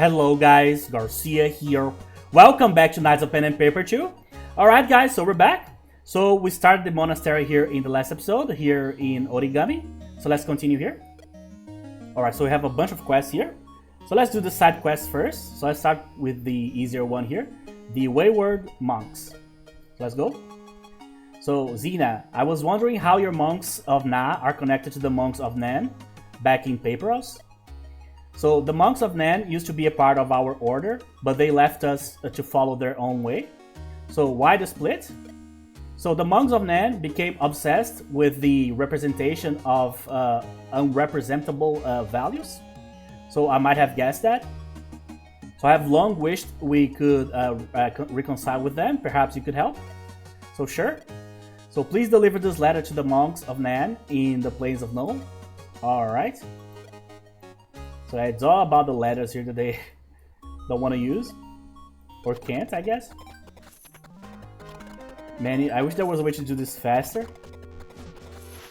Hello guys, Garcia here. Welcome back to Knights of Pen and Paper 2. Alright guys, so we're back. So we started the monastery here in the last episode, here in Origami. So let's continue here. Alright, so we have a bunch of quests here. So let's do the side quests first. So let's start with the easier one here. The Wayward Monks. So let's go. So Xena, I was wondering how your monks of Na are connected to the monks of Nan back in Paperos. So the monks of Nan used to be a part of our order, but they left us to follow their own way. So why the split? So the monks of Nan became obsessed with the representation of unrepresentable values. So I might have guessed that. So I have long wished we could reconcile with them. Perhaps you could help. So sure. So please deliver this letter to the monks of Nan in the plains of Nome. Alright. So it's all about the letters here that they don't want to use. Or can't, I guess. Man, I wish there was a way to do this faster.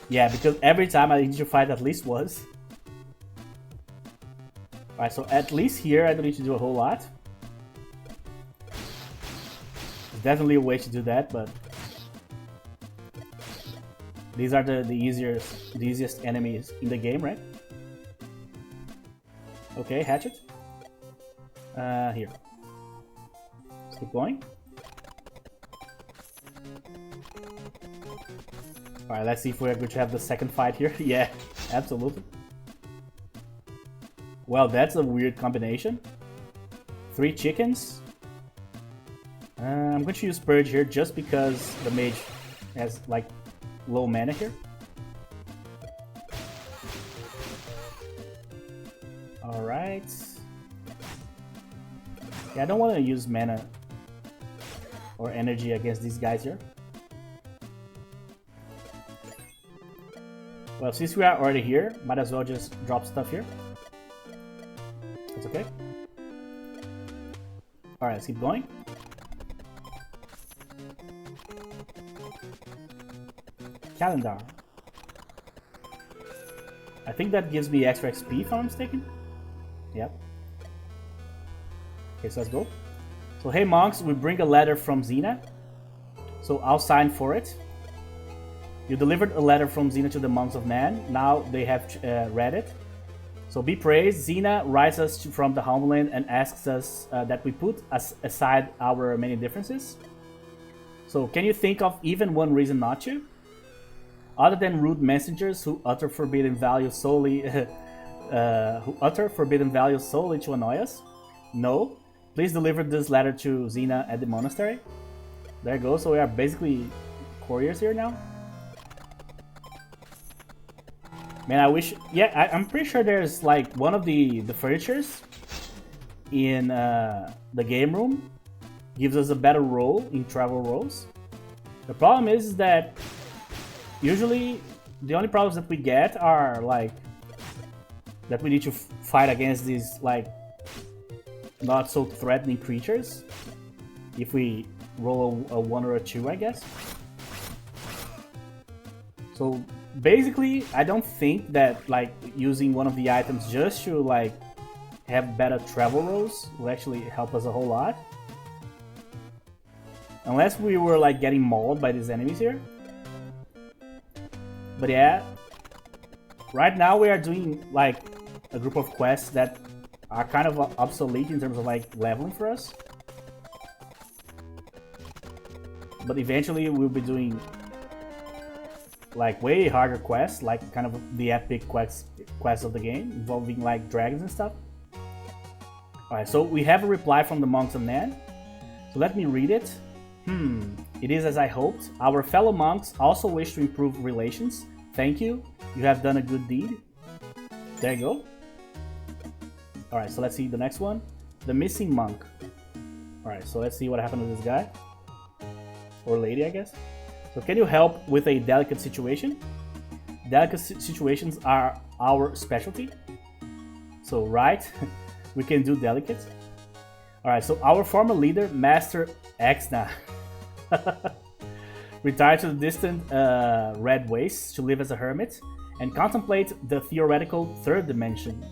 Yeah, because every time I need to fight at least once. Alright, so at least here I don't need to do a whole lot. There's definitely a way to do that, but these are the easiest enemies in the game, right? Okay, hatchet. Here. Let's keep going. Alright, let's see if we're going to have the second fight here. Yeah, absolutely. Well, that's a weird combination. 3 chickens. I'm going to use Purge here just because the mage has like low mana here. Alright. Yeah, I don't want to use mana or energy against these guys here. Well, since we are already here, might as well just drop stuff here. That's okay. Alright, let's keep going. Calendar. I think that gives me extra XP if I'm mistaken. Yep. Okay, so let's go. So hey monks, we bring a letter from Xena. So I'll sign for it. You delivered a letter from Xena to the monks of Nan. Now they have read it. So be praised. Xena writes us from the homeland and asks us that we put aside our many differences. So can you think of even one reason not to? Other than rude messengers who utter forbidden values solely to annoy us? No. Please deliver this letter to Xena at the monastery. There you go. So we are basically couriers here now. Man, I wish... Yeah, I'm pretty sure there's like one of the furnitures in the game room gives us a better roll in travel rolls. The problem is that usually the only problems that we get are like that we need to fight against these like not so threatening creatures if we roll a 1 or a 2, I guess. So basically, I don't think that like using one of the items just to like have better travel rolls will actually help us a whole lot. Unless we were like getting mauled by these enemies here. But yeah, right now we are doing like a group of quests that are kind of obsolete in terms of like leveling for us. But eventually we'll be doing like way harder quests, like kind of the epic quests of the game, involving like dragons and stuff. Alright, so we have a reply from the monks of Nan. So let me read it. It is as I hoped. Our fellow monks also wish to improve relations. Thank you. You have done a good deed. There you go. Alright, so let's see the next one. The missing monk. Alright, so let's see what happened to this guy. Or lady, I guess. So can you help with a delicate situation? Delicate situations are our specialty. So right, we can do delicate. Alright, so our former leader, Master Exna, retired to the distant red wastes to live as a hermit and contemplate the theoretical third dimension.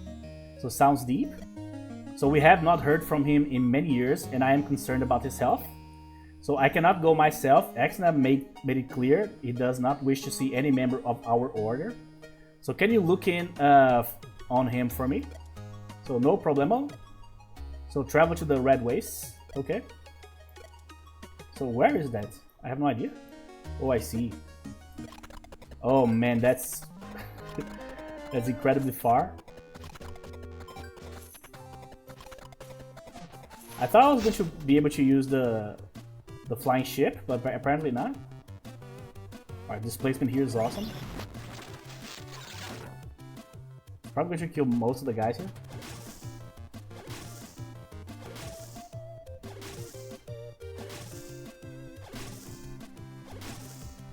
So sounds deep. So we have not heard from him in many years, and I am concerned about his health. So I cannot go myself. Exna made it clear he does not wish to see any member of our order. So can you look in on him for me? So no problemo. So travel to the Red Wastes. Okay. So where is that? I have no idea. Oh, I see. Oh man, that's that's incredibly far. I thought I was going to be able to use the flying ship, but apparently not. Alright, displacement here is awesome. Probably going to kill most of the guys here.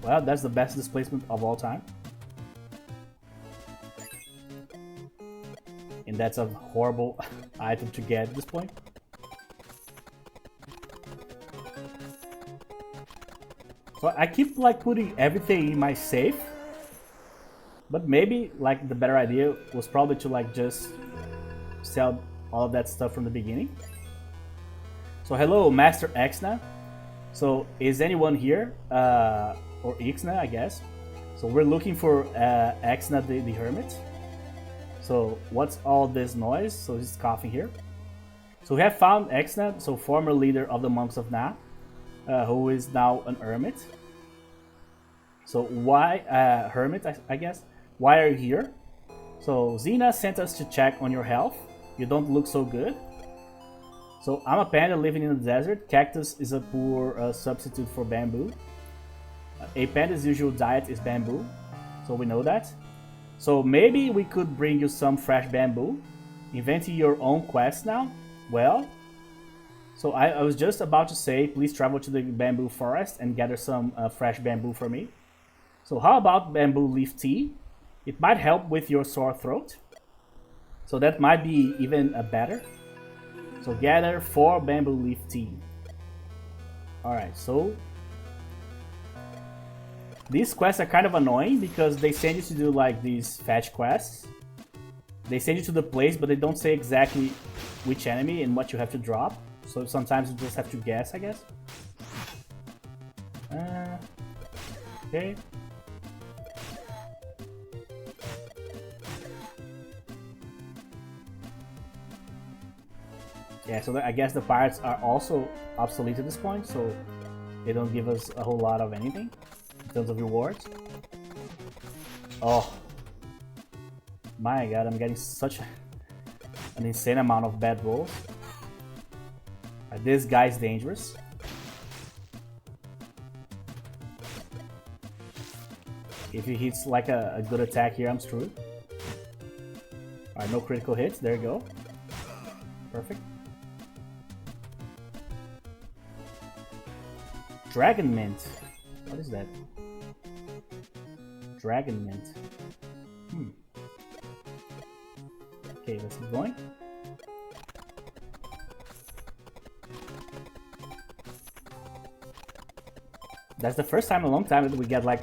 Well, that's the best displacement of all time. And that's a horrible item to get at this point. So I keep like putting everything in my safe. But maybe like the better idea was probably to like just sell all of that stuff from the beginning. So hello, Master Exna. So is anyone here? Or Ixna, I guess. So we're looking for Exna the Hermit. So what's all this noise? So he's coughing here. So we have found Exna, so former leader of the monks of Na, who is now an hermit. So why hermit? I guess. Why are you here? So Xena sent us to check on your health. You don't look so good. So I'm a panda living in the desert. Cactus is a poor substitute for bamboo. A panda's usual diet is bamboo, so we know that. So maybe we could bring you some fresh bamboo. Inventing your own quest now? Well, so I was just about to say, please travel to the bamboo forest and gather some fresh bamboo for me. So how about bamboo leaf tea? It might help with your sore throat. So that might be even better. So gather 4 bamboo leaf tea. Alright, so these quests are kind of annoying because they send you to do like these fetch quests. They send you to the place, but they don't say exactly which enemy and what you have to drop. So sometimes you just have to guess, I guess. Okay. Yeah, so I guess the pirates are also obsolete at this point, so they don't give us a whole lot of anything in terms of rewards. Oh my god, I'm getting such an insane amount of bad rolls. This guy's dangerous. If he hits like a good attack here, I'm screwed. Alright, no critical hits, there you go. Perfect. Dragon Mint. What is that? Dragon Mint. Okay, let's keep going. That's the first time in a long time that we get like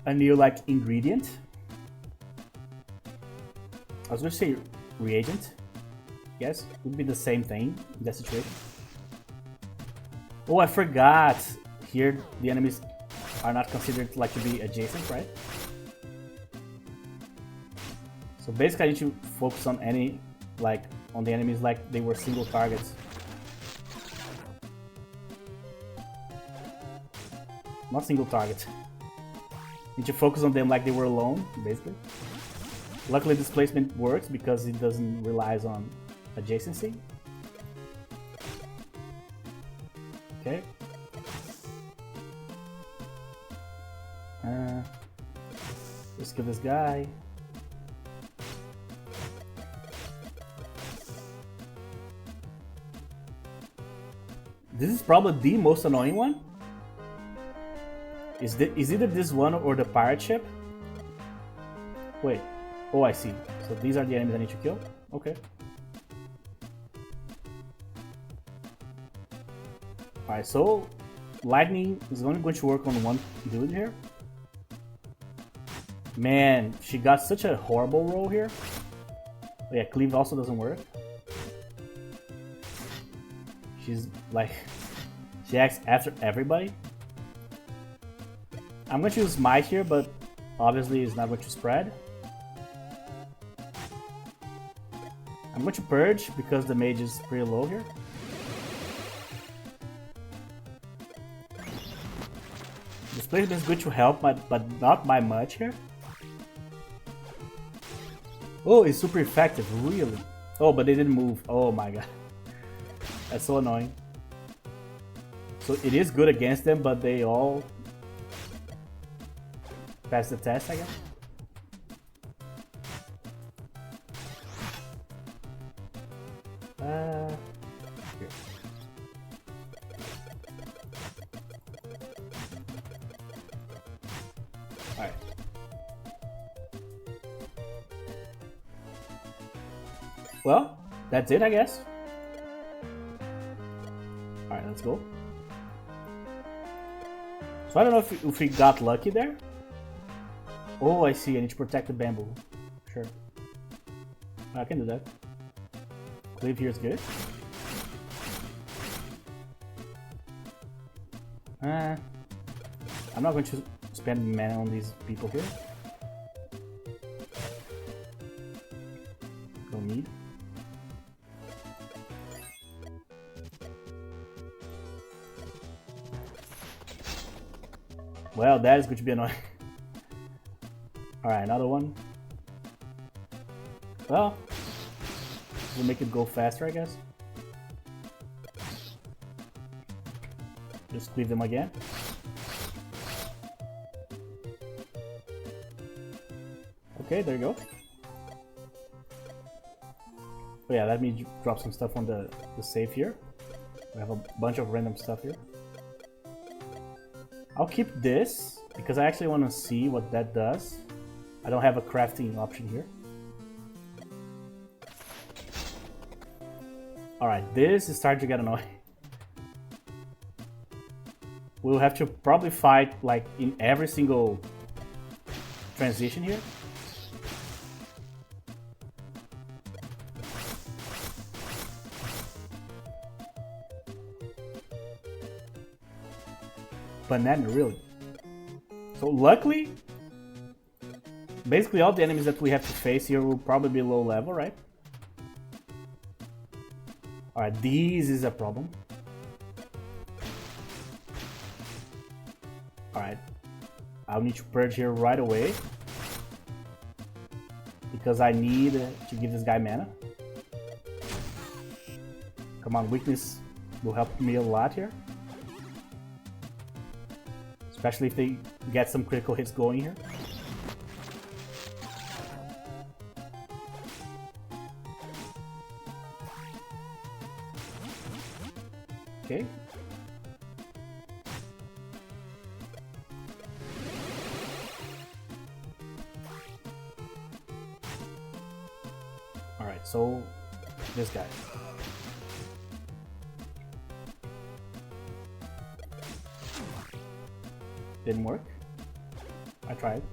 a new like ingredient. I was gonna say reagent. Yes, would be the same thing in that situation. Oh, I forgot. Here, the enemies are not considered like to be adjacent, right? So basically, I need to focus on on the enemies like they were single targets. Not single targets. Need to focus on them like they were alone, basically. Luckily, displacement works because it doesn't rely on adjacency. Okay. Let's kill this guy. This is probably the most annoying one. Is either this one or the pirate ship? Wait. Oh, I see. So these are the enemies I need to kill? Okay. Alright, so lightning is only going to work on one dude here. Man, she got such a horrible roll here. Oh, yeah, cleave also doesn't work. She's like, she acts after everybody. I'm going to use Might here, but obviously it's not going to spread. I'm going to Purge because the mage is pretty low here. Displacement is good to help, but not by much here. Oh, it's super effective, really? Oh, but they didn't move. Oh my god. That's so annoying. So it is good against them, but they all pass the test, I guess. Here. Alright. Well, that's it, I guess. Alright, let's go. So I don't know if we got lucky there. Oh, I see. I need to protect the bamboo. Sure. I can do that. Cleave here is good. I'm not going to spend mana on these people here. Don't need. Well, that is going to be annoying. Alright, another one. Well, we'll make it go faster, I guess. Just cleave them again. Okay, there you go. Oh yeah, let me drop some stuff on the safe here. We have a bunch of random stuff here. I'll keep this, because I actually want to see what that does. I don't have a crafting option here. Alright, this is starting to get annoying. We'll have to probably fight like in every single transition here. Banana, really? So luckily, basically all the enemies that we have to face here will probably be low level, right? Alright, this is a problem. Alright, I'll need to purge here right away, because I need to give this guy mana. Come on, weakness will help me a lot here. Especially if they get some critical hits going here. Okay. Alright, so this guy. Didn't work. I tried.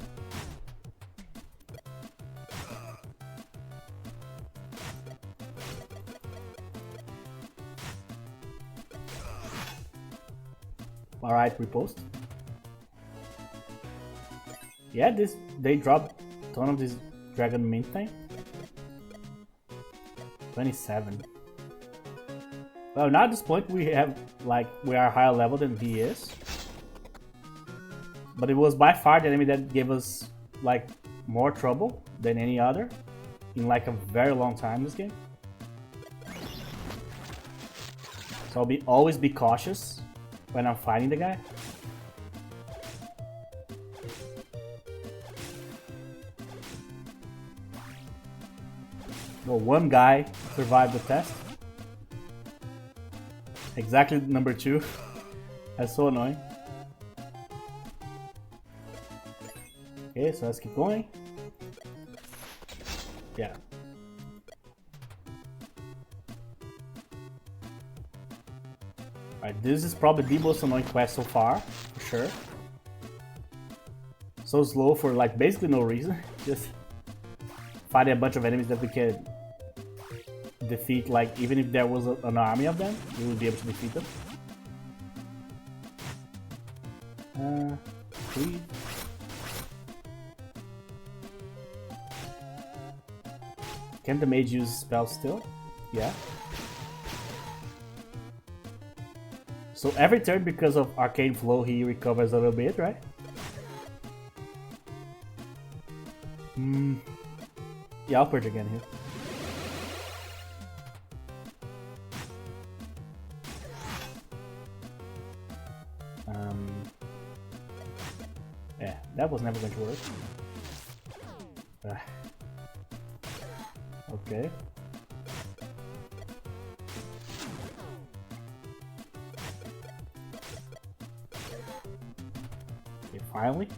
Alright, repost. Yeah, they dropped a ton of this dragon mint thing. 27. Well, now at this point we are higher level than he is. But it was by far the enemy that gave us like more trouble than any other in like a very long time in this game. So I'll always be cautious when I'm fighting the guy. Well, one guy survived the test. Exactly number 2. That's so annoying. Okay, so let's keep going. Yeah. Alright, this is probably the most annoying quest so far, for sure. So slow for like basically no reason. Just fighting a bunch of enemies that we can defeat, like, even if there was an army of them, we would be able to defeat them. Please. Can the mage use spells still? Yeah. So every turn, because of Arcane Flow, he recovers a little bit, right? Yeah, I'll purge again here. Yeah, that was never going to work. Okay. Okay, finally.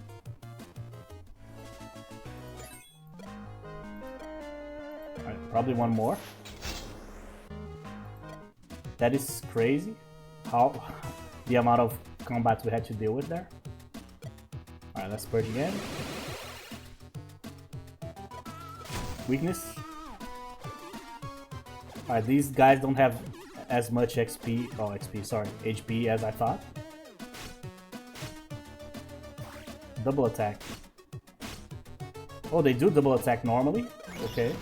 Alright, probably one more. That is crazy. How the amount of combat we had to deal with there. Alright, let's purge again. Weakness. Alright, these guys don't have as much HP as I thought. Double attack. Oh, they do double attack normally? Okay.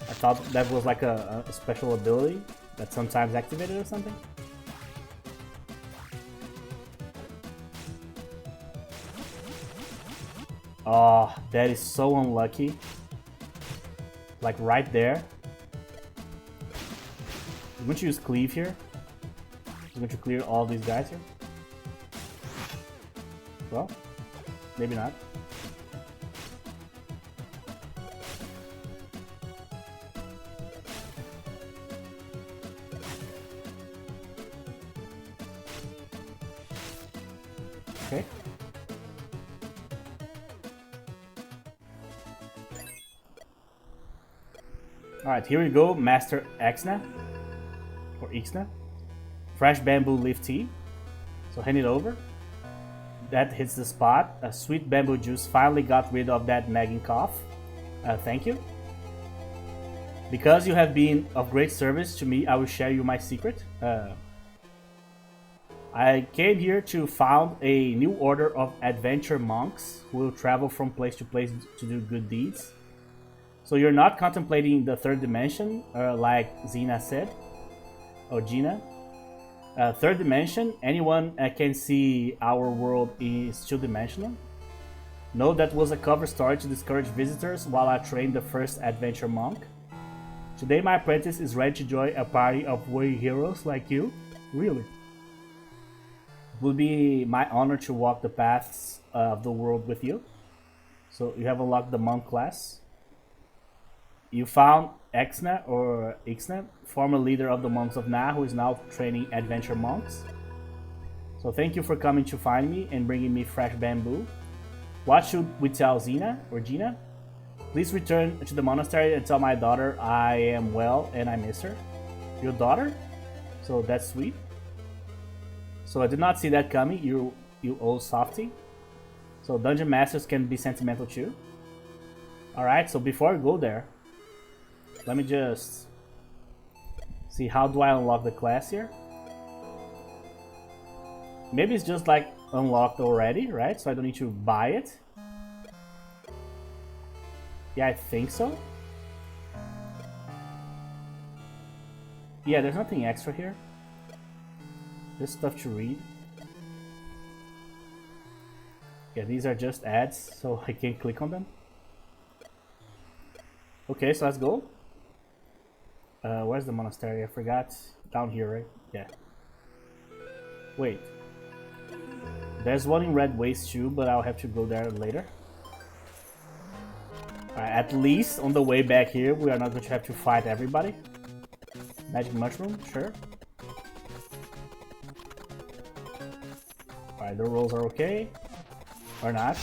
I thought that was like a special ability that sometimes activated or something. Oh, that is so unlucky. Like right there. I'm going to use Cleave here. I'm going to clear all these guys here. Well, maybe not. Okay. Alright, here we go. Master Exna. Or Ixna. Fresh bamboo leaf tea. So hand it over. That hits the spot. A sweet bamboo juice finally got rid of that nagging cough. Thank you. Because you have been of great service to me, I will share you my secret. I came here to found a new order of adventure monks who will travel from place to place to do good deeds. So you're not contemplating the third dimension, like Xena said. Or Gina. Third dimension, anyone can see our world is two-dimensional. No, that was a cover story to discourage visitors while I trained the first adventure monk. Today my apprentice is ready to join a party of warrior heroes like you. Really? It will be my honor to walk the paths of the world with you. So you have unlocked the monk class. You found Exna or Ixna, former leader of the monks of Na, who is now training adventure monks. So thank you for coming to find me and bringing me fresh bamboo. What should we tell Xena or Gina? Please return to the monastery and tell my daughter I am well and I miss her. Your daughter? So that's sweet. So I did not see that coming, you old softy. So dungeon masters can be sentimental too. Alright, so before I go there, let me just see, how do I unlock the class here? Maybe it's just like unlocked already, right? So I don't need to buy it. Yeah, I think so. Yeah, there's nothing extra here. There's stuff to read. Yeah, these are just ads, so I can't click on them. Okay, so let's go. Where's the monastery? I forgot. Down here, right? Yeah. Wait. There's one in Red Waste too, but I'll have to go there later. At least on the way back here, we are not going to have to fight everybody. Magic mushroom, sure. Alright, the rolls are okay. Or not.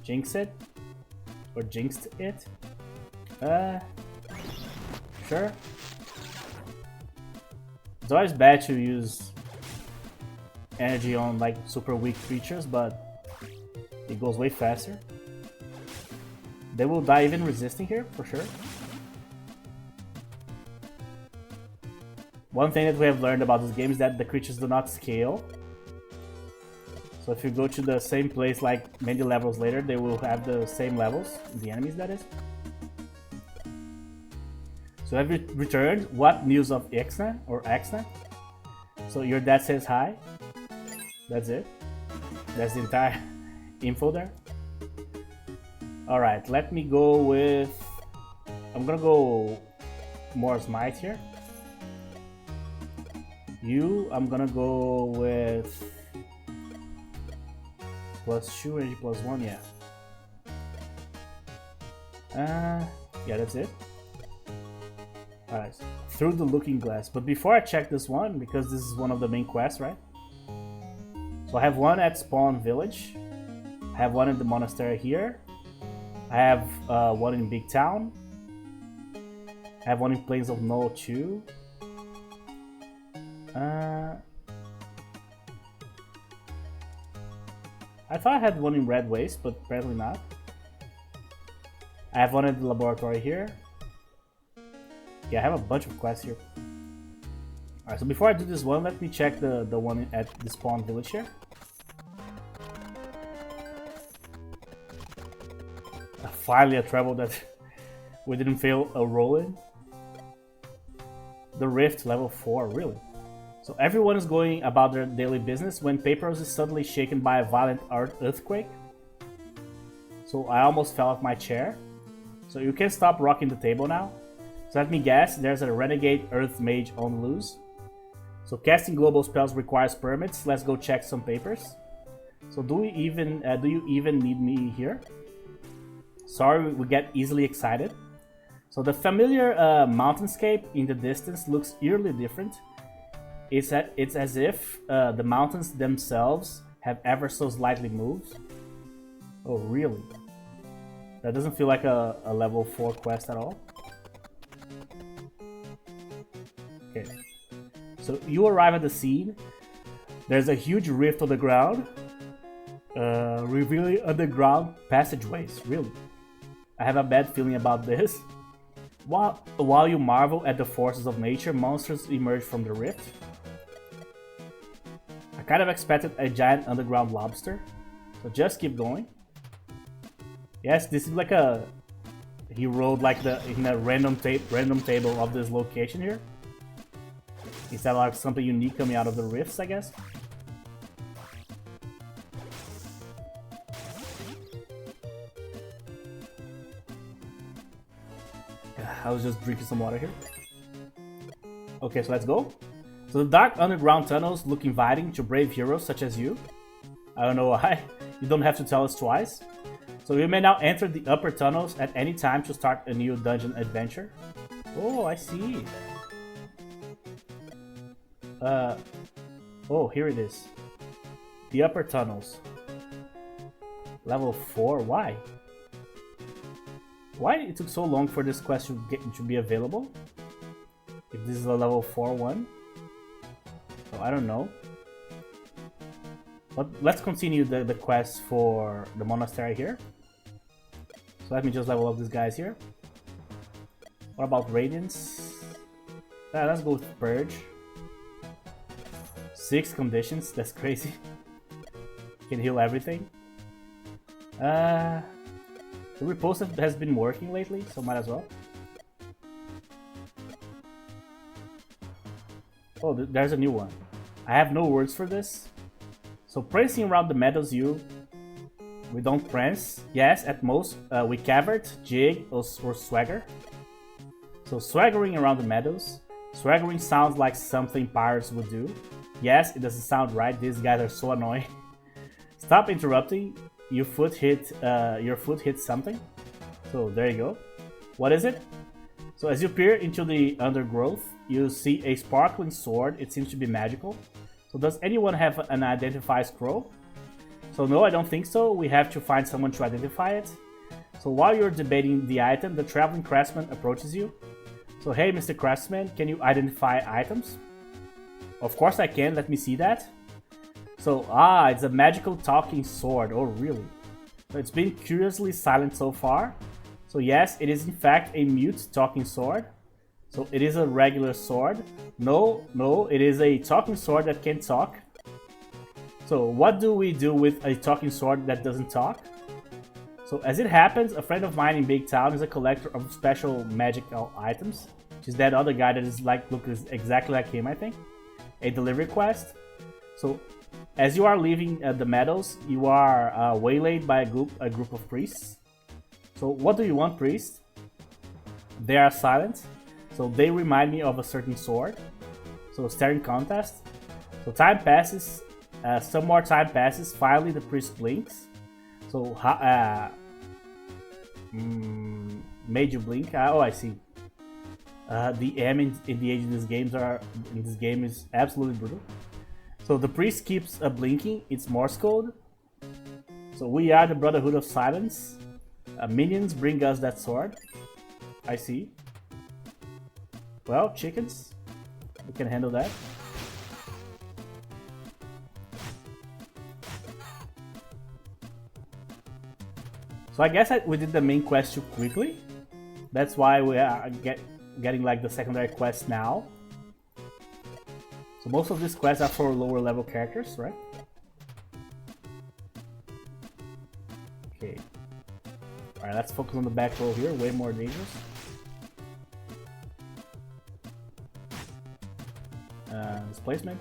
Jinx it. Or jinxed it. Sure. It's always bad to use energy on like super weak creatures, but it goes way faster. They will die even resisting here, for sure. One thing that we have learned about this game is that the creatures do not scale. So if you go to the same place like many levels later, they will have the same levels, the enemies that is. So have you returned? What news of Ixna or Axna? So your dad says hi. That's it. That's the entire info there. Alright, let me go with... I'm gonna go more Smite here. You, I'm gonna go with +2 energy +1, yeah. Yeah, that's it. Alright, through the looking glass. But before I check this one, because this is one of the main quests, right? So I have one at Spawn Village. I have one in the monastery here. I have one in Big Town. I have one in Plains of No too. I thought I had one in Red Waste, but apparently not. I have one in the laboratory here. Yeah, I have a bunch of quests here. Alright, so before I do this one, let me check the one at the Spawn Village here. Finally a travel that we didn't fail a roll in. The Rift level 4, really? So everyone is going about their daily business when Papyrus is suddenly shaken by a violent earthquake. So I almost fell off my chair. So you can stop rocking the table now. So let me guess, there's a renegade earth mage on the loose. So casting global spells requires permits. Let's go check some papers. So do you even need me here? Sorry, we get easily excited. So the familiar mountainscape in the distance looks eerily different. It's as if the mountains themselves have ever so slightly moved. Oh, really? That doesn't feel like a level 4 quest at all. Okay. So you arrive at the scene. There's a huge rift on the ground, revealing underground passageways. Really? I have a bad feeling about this. While you marvel at the forces of nature, monsters emerge from the rift. I kind of expected a giant underground lobster, so just keep going. Yes, this is like he rolled like in a random table of this location here. Is that like something unique coming out of the rifts, I guess? I was just drinking some water here. Okay, so let's go. So the dark underground tunnels look inviting to brave heroes such as you. I don't know why. You don't have to tell us twice. So you may now enter the upper tunnels at any time to start a new dungeon adventure. Oh, I see. Oh, here it is. The upper tunnels. Level 4, why? Why it took so long for this quest to be available? If this is a level 4 one? So I don't know. But let's continue the quest for the monastery here. So let me just level up these guys here. What about Radiance? Let's go with Purge. 6 conditions, that's crazy. Can heal everything. The repulsive has been working lately, so might as well. Oh, there's a new one. I have no words for this. So prancing around the meadows, we don't prance. Yes, at most we cavert, jig, or swagger. So swaggering around the meadows. Swaggering sounds like something pirates would do. Yes, it doesn't sound right. These guys are so annoying. Stop interrupting. Your foot hit something. So there you go. What is it? So as you peer into the undergrowth, you see a sparkling sword. It seems to be magical. So does anyone have an identified scroll? So no, I don't think so. We have to find someone to identify it. So while you're debating the item, the traveling craftsman approaches you. So hey, Mr. Craftsman, can you identify items? Of course I can. Let me see that. So, it's a magical talking sword. Oh, really? So it's been curiously silent so far. So yes, it is in fact a mute talking sword. So it is a regular sword. No, no, it is a talking sword that can talk. So what do we do with a talking sword that doesn't talk? So as it happens, a friend of mine in Big Town is a collector of special magical items. She's that other guy that is like looks exactly like him, I think. A delivery quest. So as you are leaving the meadows, you are waylaid by a group of priests. So what do you want, priest? They are silent. So they remind me of a certain sword. So staring contest. So time passes. Some more time passes. Finally, the priest blinks. So made you blink? Oh, I see. The M in the age of these games in this game is absolutely brutal. So the priest keeps blinking. It's Morse code. So we are the Brotherhood of Silence. Minions bring us that sword. I see. Well, chickens. We can handle that. So I guess we did the main quest too quickly. That's why we are getting like the secondary quest now. So most of these quests are for lower level characters, right? Okay. Alright, let's focus on the back row here, way more dangerous. Displacement.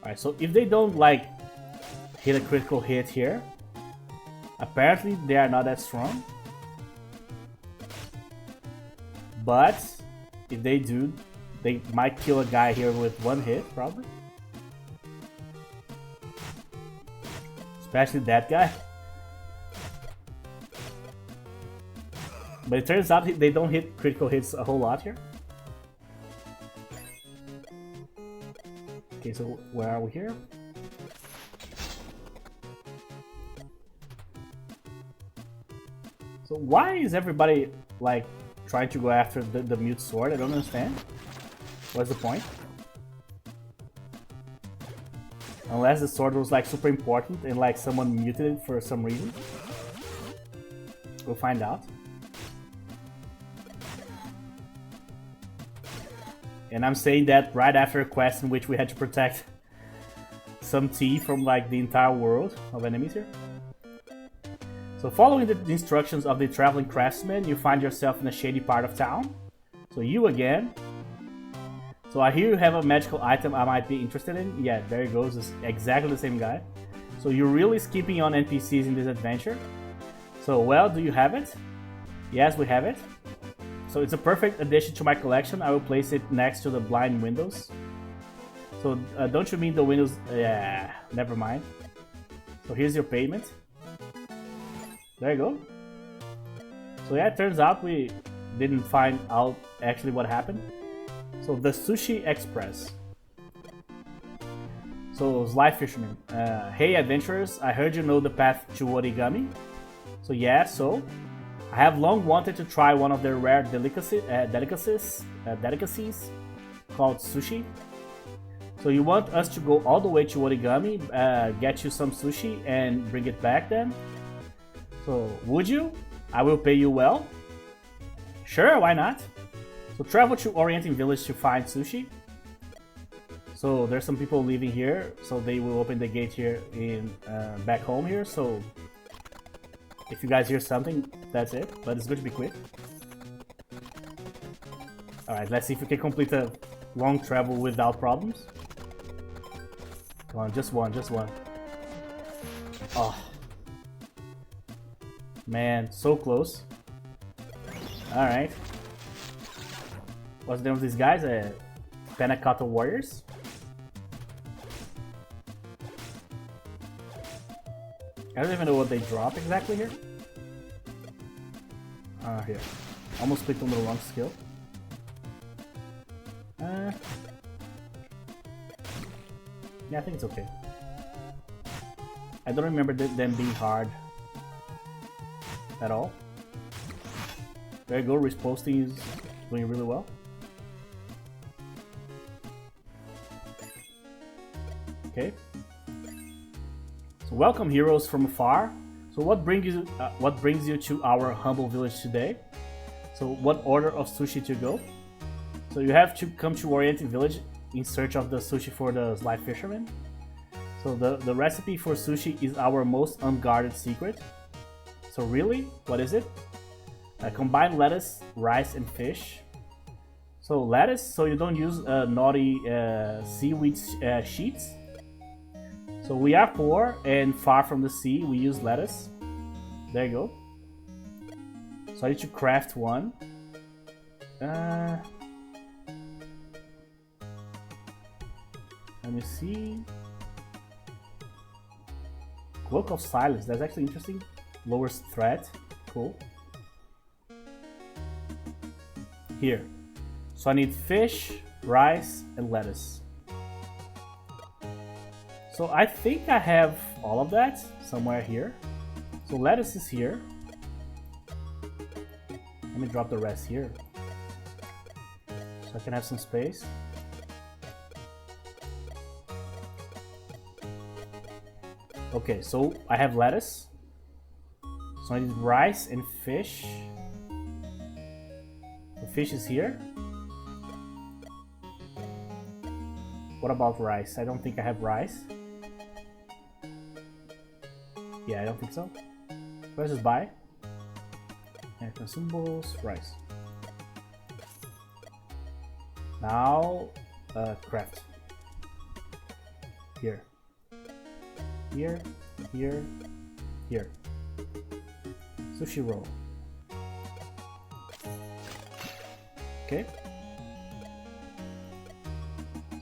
Alright, so if they don't like hit a critical hit here, apparently they are not that strong. But if they do, they might kill a guy here with one hit, probably. Especially that guy. But it turns out they don't hit critical hits a whole lot here. Okay, so where are we here? So why is everybody like trying to go after the mute sword? I don't understand. What's the point? Unless the sword was like super important and like someone muted it for some reason. We'll find out. And I'm saying that right after a quest in which we had to protect some tea from like the entire world of enemies here. So following the instructions of the traveling craftsman, you find yourself in a shady part of town. So you again. So I hear you have a magical item I might be interested in. Yeah, there it goes. It's exactly the same guy. So you're really skipping on NPCs in this adventure. So well, do you have it? Yes, we have it. So it's a perfect addition to my collection. I will place it next to the blind windows. So don't you mean the windows? Yeah, never mind. So here's your payment. There you go. So yeah, it turns out we didn't find out actually what happened. So the Sushi Express. So Sly Fisherman. Hey adventurers, I heard you know the path to Origami. So yeah, so I have long wanted to try one of their rare delicacies called sushi. So you want us to go all the way to Origami, get you some sushi and bring it back then? So would you? I will pay you well. Sure, why not? So travel to Orienting Village to find sushi. So there's some people leaving here, so they will open the gate here in back home here. So if you guys hear something, that's it. But it's going to be quick. All right, let's see if we can complete a long travel without problems. Come on, just one, just one. Oh, man, so close. All right. What's the name of these guys? Panakata Warriors. I don't even know what they drop exactly here. Here. Almost clicked on the wrong skill. Yeah, I think it's okay. I don't remember them being hard at all. There you go, risk posting is doing really well. Okay. So welcome, heroes from afar. So what brings you to our humble village today? So what order of sushi to go? So you have to come to Oriented Village in search of the sushi for the sly fisherman. So the recipe for sushi is our most unguarded secret. So really, what is it? Combine lettuce, rice, and fish. So lettuce, so you don't use naughty seaweed sheets. So we are poor and far from the sea. We use lettuce. There you go. So I need to craft one. Let me see. Cloak of Silence. That's actually interesting. Lowers threat. Cool. Here. So I need fish, rice, and lettuce. So I think I have all of that somewhere here. So lettuce is here. Let me drop the rest here, so I can have some space. Okay, so I have lettuce. So I need rice and fish. The fish is here. What about rice? I don't think I have rice. Yeah, I don't think so. Let's just buy. And consumables, rice. Now, craft. Here. Here, here, here. Sushi roll. Okay.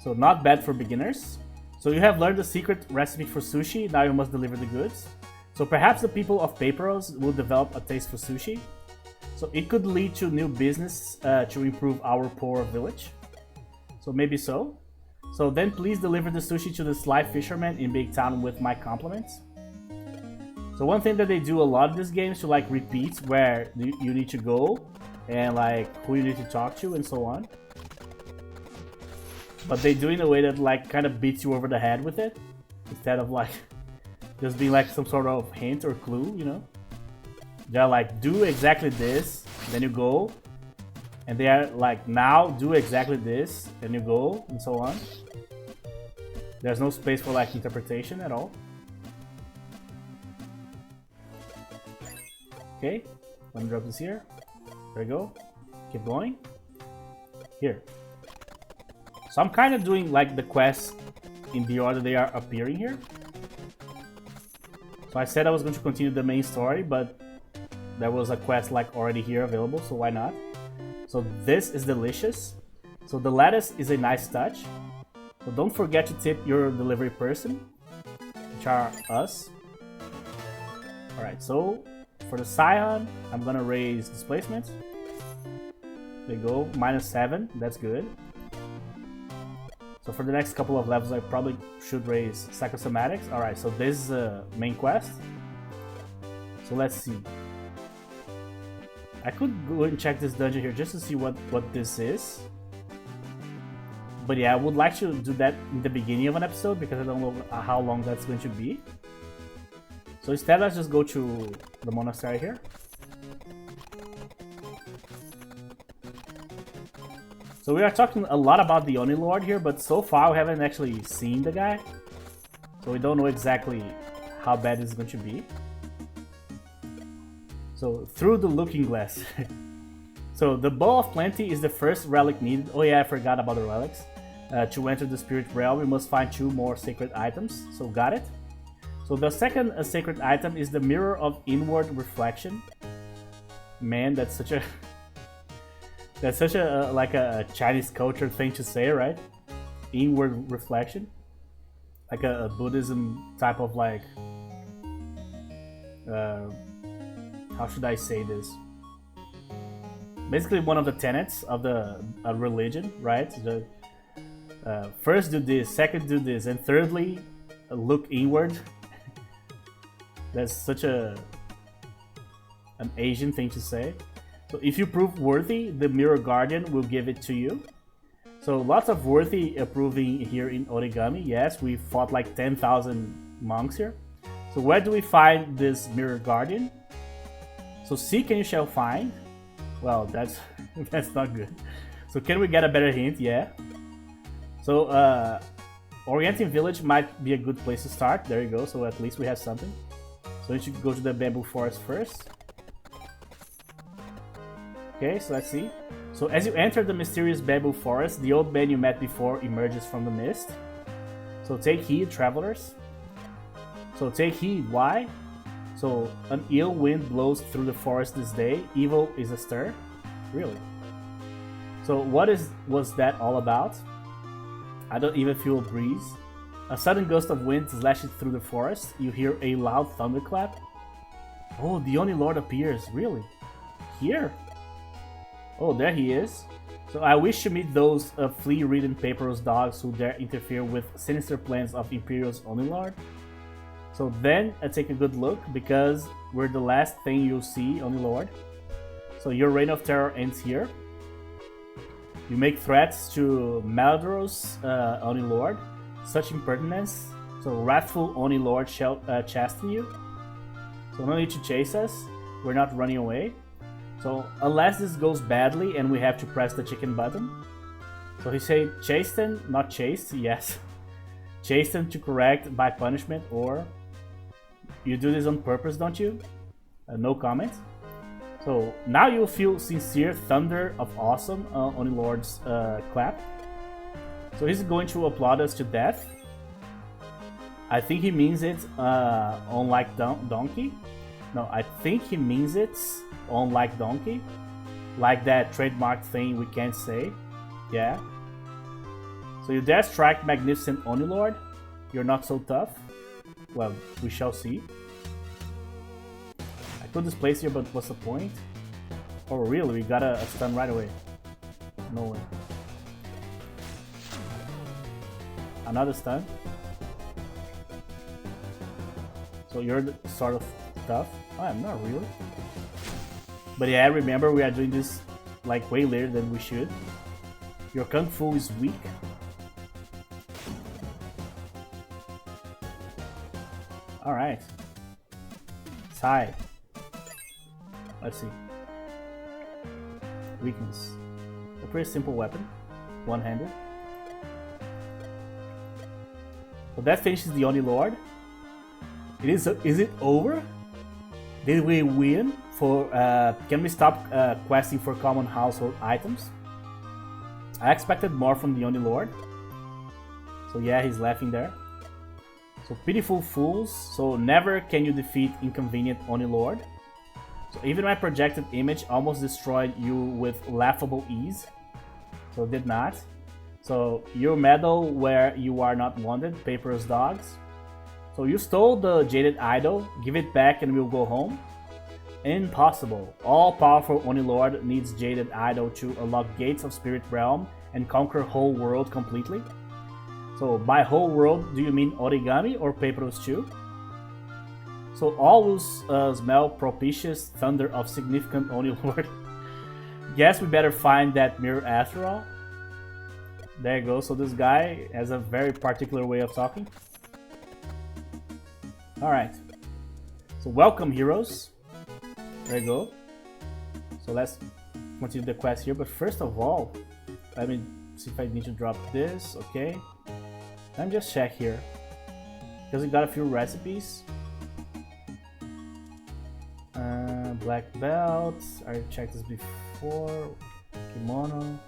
So not bad for beginners. So you have learned the secret recipe for sushi, now you must deliver the goods. So perhaps the people of Paperos will develop a taste for sushi. So it could lead to new business to improve our poor village. So maybe so. So then please deliver the sushi to the sly fisherman in Big Town with my compliments. So one thing that they do a lot of this game is to like repeat where you need to go and like who you need to talk to and so on. But they do it in a way that like kind of beats you over the head with it, instead of like just being like some sort of hint or clue, you know? They're like, do exactly this, then you go. And they are like, now do exactly this, then you go, and so on. There's no space for like interpretation at all. Okay, let me drop this here. There we go. Keep going. Here. So I'm kind of doing like the quests in the order they are appearing here. So I said I was going to continue the main story, but there was a quest like already here available, so why not? So this is delicious. So the lettuce is a nice touch. So don't forget to tip your delivery person, which are us. Alright, so for the Scion, I'm gonna raise displacement. There you go, -7, that's good. So for the next couple of levels, I probably should raise psychosomatics. Alright, so this is a main quest. So let's see. I could go and check this dungeon here just to see what this is. But yeah, I would like to do that in the beginning of an episode because I don't know how long that's going to be. So instead, let's just go to the monastery here. So we are talking a lot about the Oni Lord here, but so far we haven't actually seen the guy. So we don't know exactly how bad it's going to be. So through the looking glass. So the Bowl of Plenty is the first relic needed. Oh yeah, I forgot about the relics. To enter the spirit realm, we must find 2 more sacred items. So got it. So the second sacred item is the Mirror of Inward Reflection. Man, that's such a like a Chinese culture thing to say, right? Inward reflection, like a Buddhism type of like. How should I say this? Basically, one of the tenets of the religion, right? The first do this, second do this, and thirdly, look inward. That's such an Asian thing to say. So if you prove worthy, the Mirror Guardian will give it to you. So lots of worthy approving here in Origami. Yes, we fought like 10,000 monks here. So where do we find this Mirror Guardian? So seek and you shall find. Well, that's that's not good. So can we get a better hint? Yeah. So Orienting Village might be a good place to start. There you go. So at least we have something. So we should go to the bamboo forest first. Okay, so let's see. So as you enter the mysterious bamboo forest, the old man you met before emerges from the mist. So take heed, travelers. So take heed, why? So an ill wind blows through the forest this day, evil is astir. Really? So what was that all about? I don't even feel a breeze. A sudden gust of wind slashes through the forest. You hear a loud thunderclap. Oh, the Oni Lord appears. Really? Here? Oh, there he is. So I wish to meet those flea-ridden Paper's dogs who dare interfere with sinister plans of Imperial's Oni Lord. So then take a good look, because we're the last thing you'll see, Oni Lord. So your reign of terror ends here. You make threats to Maldor's Oni Lord. Such impertinence. So wrathful Oni Lord shall chasten you. So no need to chase us. We're not running away. So unless this goes badly and we have to press the chicken button. So he said chasten, not chased. Yes. Chasten to correct by punishment, or you do this on purpose, don't you? No comment. So now you'll feel sincere thunder of awesome Oni Lord's clap. So he's going to applaud us to death. I think he means it on like donkey. No, I think he means it on like donkey. Like that trademark thing we can't say. Yeah. So you dare strike magnificent Oni Lord? You're not so tough? Well, we shall see. I could displace here, but what's the point? Oh really, we got a stun right away. No way. Another stun. So you're sort of tough. Oh, I'm not really. But yeah, remember we are doing this like way later than we should. Your Kung Fu is weak. Alright. It's high. Let's see. Weakness. A pretty simple weapon. One-handed. So that finishes the Oni Lord. Is it over? Did we win? Can we stop questing for common household items? I expected more from the Oni Lord. So yeah, he's laughing there. So pitiful fools. So never can you defeat inconvenient Oni Lord. So even my projected image almost destroyed you with laughable ease. So did not. So you meddle where you are not wanted, Paper's dogs. So you stole the jaded idol, give it back and we'll go home? Impossible. All-powerful Oni Lord needs jaded idol to unlock gates of Spirit Realm and conquer whole world completely. So by whole world, do you mean Origami or Paper's too? So all will smell propitious thunder of significant Oni Lord. Guess we better find that mirror after all. There you go. So this guy has a very particular way of talking. Alright. So welcome, heroes. There you go. So let's continue the quest here. But first of all, let me see if I need to drop this. Okay. Let me just check here. Because we got a few recipes. Black belt. I checked this before. Kimono.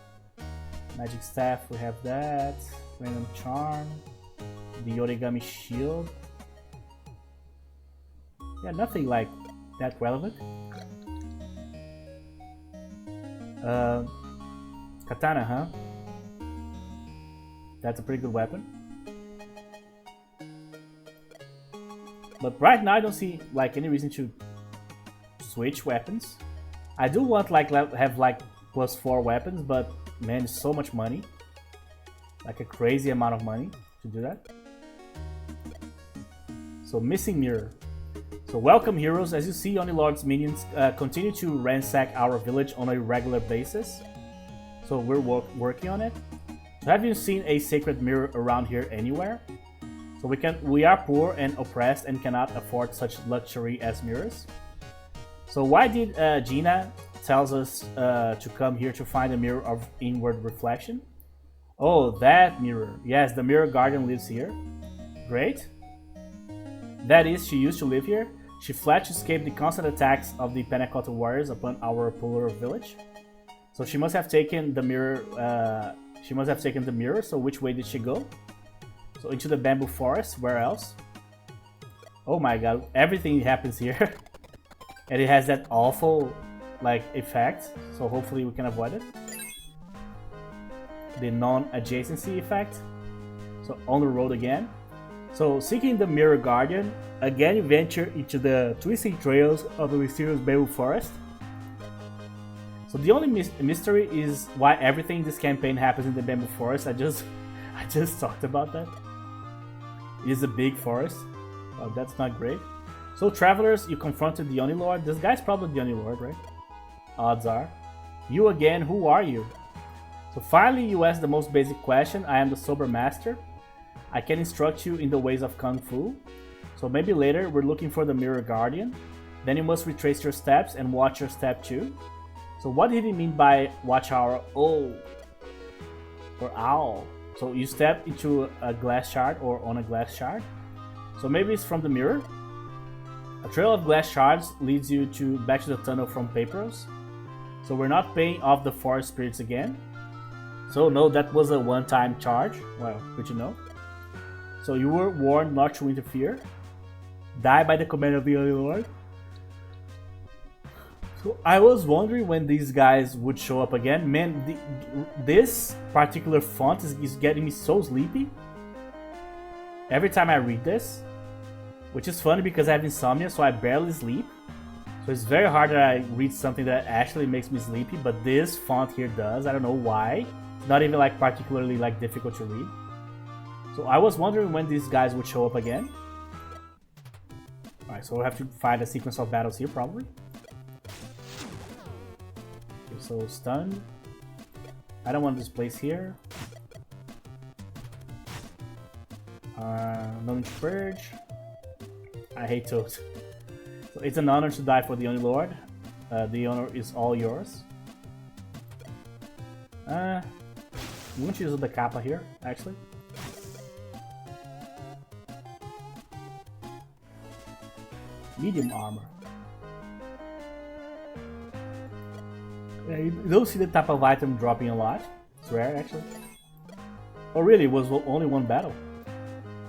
Magic staff, we have that. Random charm. The origami shield. Yeah, nothing like that relevant. Katana, huh? That's a pretty good weapon. But right now I don't see like any reason to switch weapons. I do want like have like +4 weapons, but man, it's so much money. Like a crazy amount of money to do that. So missing mirror. So welcome, heroes. As you see, Oni Lord's minions continue to ransack our village on a regular basis. So we're working on it. So have you seen a sacred mirror around here anywhere? So we are poor and oppressed and cannot afford such luxury as mirrors. So why did Gina tells us to come here to find a mirror of inward reflection? Oh, that mirror. Yes, the mirror guardian lives here. Great. That is, she used to live here. She fled to escape the constant attacks of the Panna Cotta warriors upon our polar village. So she must have taken the mirror. So which way did she go? So into the bamboo forest. Where else? Oh my god! Everything happens here, and it has that awful like effect. So hopefully we can avoid it. The non-adjacency effect. So on the road again. So seeking the mirror guardian, again you venture into the twisting trails of the mysterious bamboo forest. So the only mystery is why everything in this campaign happens in the bamboo forest. I just talked about that. It is a big forest. Oh, that's not great. So travelers, you confronted the Oni Lord. This guy's probably the Oni Lord, right? Odds are. You again, who are you? So finally you ask the most basic question. I am the Sober Master. I can instruct you in the ways of Kung Fu. So maybe later we're looking for the Mirror Guardian. Then you must retrace your steps and watch your step too. So what did he mean by watch our O or owl? So you step into a glass shard or on a glass shard. So maybe it's from the mirror. A trail of glass shards leads you back to the tunnel from Papyrus. So we're not paying off the forest spirits again. So no, that was a one-time charge. Well, good to know. So you were warned not to interfere. Die by the command of the Holy Lord. So I was wondering when these guys would show up again. Man, this particular font is getting me so sleepy. Every time I read this. Which is funny because I have insomnia, so I barely sleep. So it's very hard that I read something that actually makes me sleepy. But this font here does. I don't know why. It's not even like particularly like difficult to read. So I was wondering when these guys would show up again. Alright, so we'll have to find a sequence of battles here probably. Okay, so stun. I don't want this place here. No need to purge. I hate toads. So it's an honor to die for the Oni Lord. The honor is all yours. We won't use the Kappa here, actually. Medium armor. Yeah, you don't see the type of item dropping a lot. It's rare, actually. Oh, really? It was only one battle.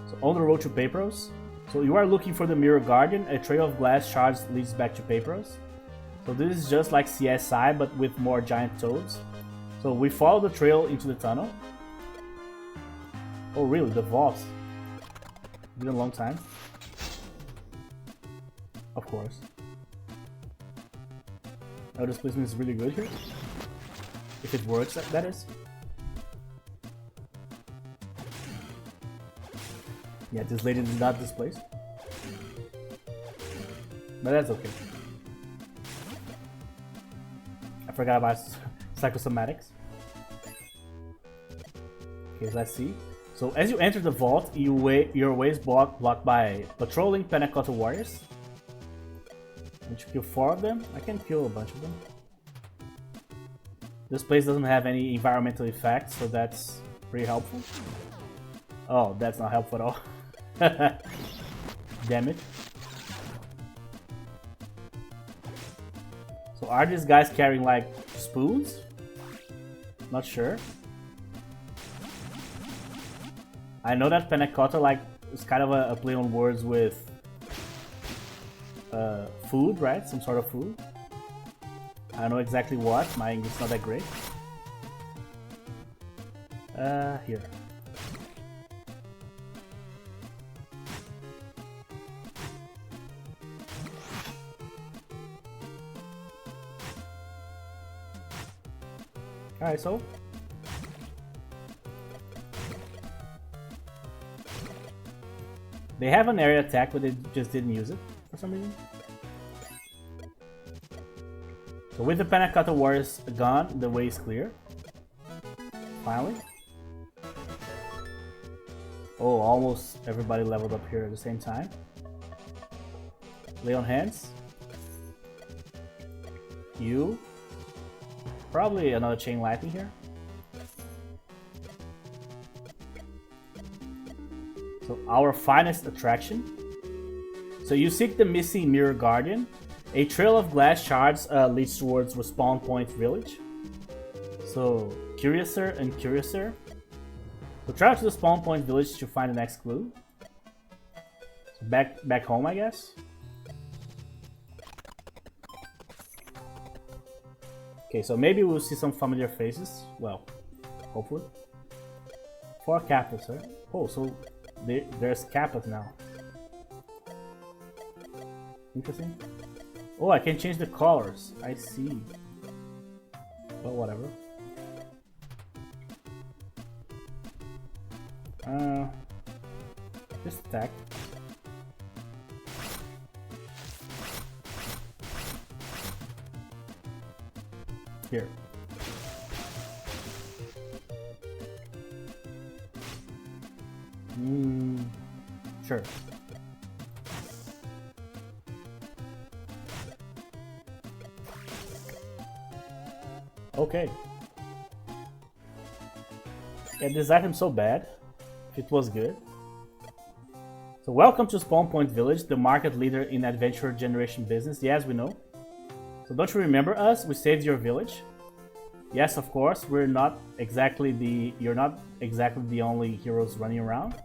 So on the road to Papyrus. So you are looking for the Mirror Guardian. A trail of glass shards leads back to Papyrus. So this is just like CSI, but with more giant toads. So we follow the trail into the tunnel. Oh, really? The vault. It's been a long time. Of course. Oh, this placement is really good here. If it works, that is. Yeah, this lady is not displaced. But that's okay. I forgot about psychosomatics. Okay, let's see. So as you enter the vault, your way is blocked by patrolling Panna Cotta warriors. Need to kill 4 of them? I can kill a bunch of them. This place doesn't have any environmental effects, so that's pretty helpful. Oh, that's not helpful at all. Damn it. So are these guys carrying like spoons? Not sure. I know that Panna Cotta like is kind of a play on words with food, right? Some sort of food. I don't know exactly what. My English is not that great. Here. Alright, so they have an area attack, but they just didn't use it for some reason. So with the Panna Cotta warriors gone, the way is clear. Finally. Oh, almost everybody leveled up here at the same time. Lay on hands. You. Probably another chain lightning here. So our finest attraction. So you seek the missing Mirror Guardian. A trail of glass shards leads towards Respawn Point Village. So curiouser and curiouser. So travel to the Spawn Point Village to find the next clue. So back home, I guess. Okay, so maybe we'll see some familiar faces. Well, hopefully. 4 Kappas, right? Oh, so there's Kappas now. Interesting. Oh, I can change the colors. I see. Well, whatever. Just attack. Here. Sure. Okay. Yeah, this item's so bad. It was good. So welcome to Spawn Point Village, the market leader in adventure generation business. Yes, we know. So don't you remember us? We saved your village. Yes, of course. You're not exactly the only heroes running around.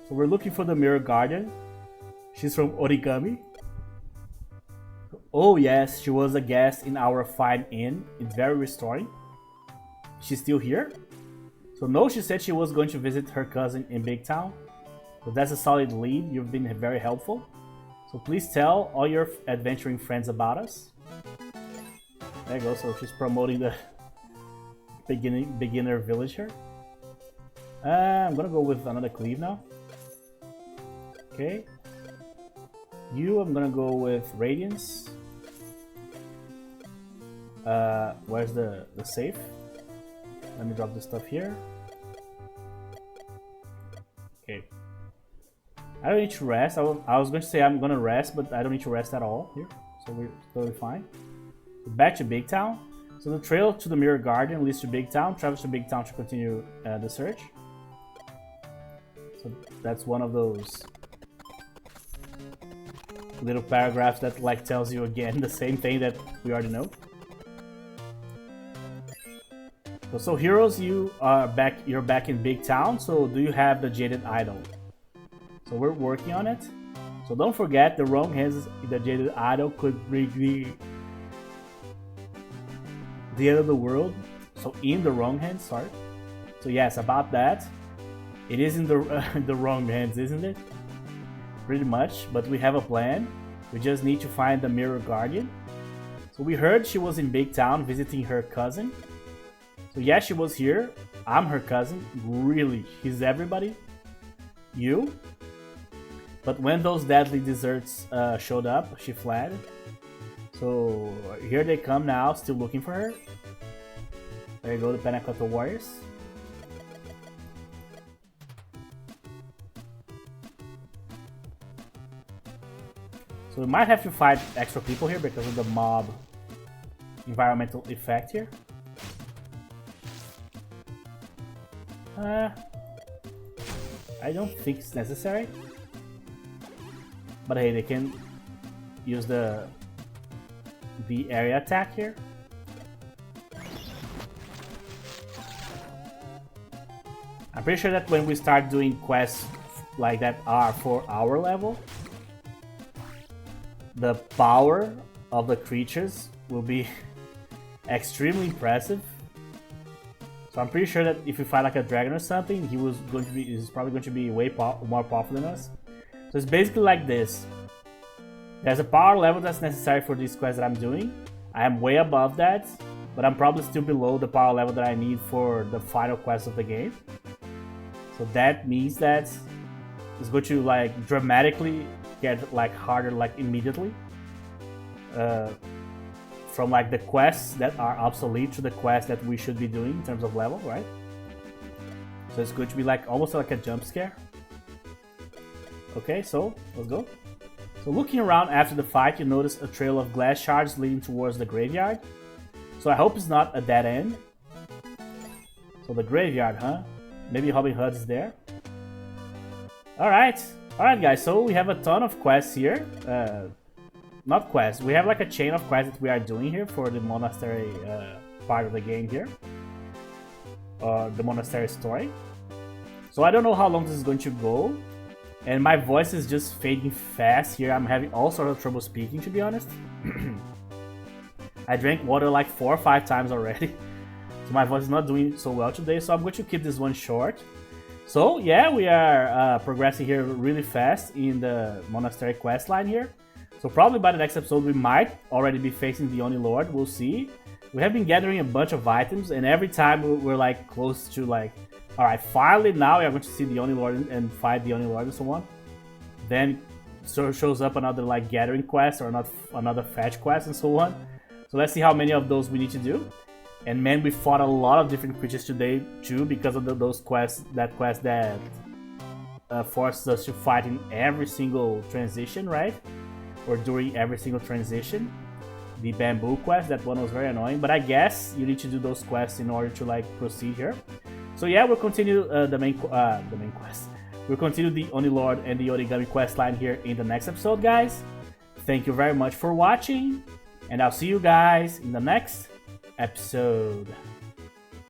So we're looking for the Mirror Guardian. She's from Origami. Oh yes, she was a guest in our fine inn. It's very restoring. She's still here? So no, she said she was going to visit her cousin in Big Town. So that's a solid lead. You've been very helpful. So please tell all your adventuring friends about us. There you go. So she's promoting the beginner village here. I'm gonna go with another cleave now. Okay. I'm gonna go with Radiance. Where's the safe? Let me drop this stuff here. Okay. I don't need to rest. I was going to say I'm gonna rest, but I don't need to rest at all here. So we're totally fine. Back to Big Town. So the trail to the Mirror Guardian leads to Big Town. Travels to Big Town to continue the search. So that's one of those little paragraphs that like tells you again the same thing that we already know. So heroes, you're back in Big Town. So do you have the Jaded Idol? So we're working on it. So don't forget, the wrong hands, the Jaded Idol could bring the end of the world. So in the wrong hands, sorry. So yes, about that. It is in the wrong hands, isn't it? Pretty much, but we have a plan. We just need to find the Mirror Guardian. So we heard she was in Big Town visiting her cousin. So yeah, she was here. I'm her cousin. Really, she's everybody. You. But when those deadly desserts showed up, she fled. So here they come now, still looking for her. There you go, the Panacota Warriors. So we might have to fight extra people here because of the mob environmental effect here. I don't think it's necessary. But hey, they can use the area attack here. I'm pretty sure that when we start doing quests like that are for our level, the power of the creatures will be extremely impressive. So I'm pretty sure that if we fight like a dragon or something, he's probably going to be way more powerful than us. So it's basically like this. There's a power level that's necessary for these quests that I'm doing. I am way above that, but I'm probably still below the power level that I need for the final quest of the game. So that means that it's going to like dramatically get like harder like immediately. From like the quests that are obsolete to the quests that we should be doing in terms of level, right? So it's going to be like almost like a jump scare. Okay, so let's go. So looking around after the fight, you notice a trail of glass shards leading towards the graveyard. So I hope it's not a dead end. So the graveyard, huh? Maybe Robin Hood is there. Alright, guys, so we have a ton of quests here. Not quests, we have like a chain of quests that we are doing here for the monastery part of the game here. The monastery story. So I don't know how long this is going to go. And my voice is just fading fast here. I'm having all sorts of trouble speaking, to be honest. I drank water like 4 or 5 times already. So my voice is not doing so well today, so I'm going to keep this one short. So yeah, we are progressing here really fast in the monastery quest line here. So probably by the next episode we might already be facing the Oni Lord, we'll see. We have been gathering a bunch of items, and every time we're like close to like, alright, finally now we are going to see the Oni Lord and fight the Oni Lord and so on. Then shows up another like gathering quest or another fetch quest and so on. So let's see how many of those we need to do. And man, we fought a lot of different creatures today too because of those quests, that quest that forces us to fight in every single transition, right? Or during every single transition. The bamboo quest, that one was very annoying, but I guess you need to do those quests in order to like proceed here. So yeah, we'll continue the main quest. We'll continue the Oni Lord and the Origami quest line here in the next episode, guys. Thank you very much for watching, and I'll see you guys in the next episode.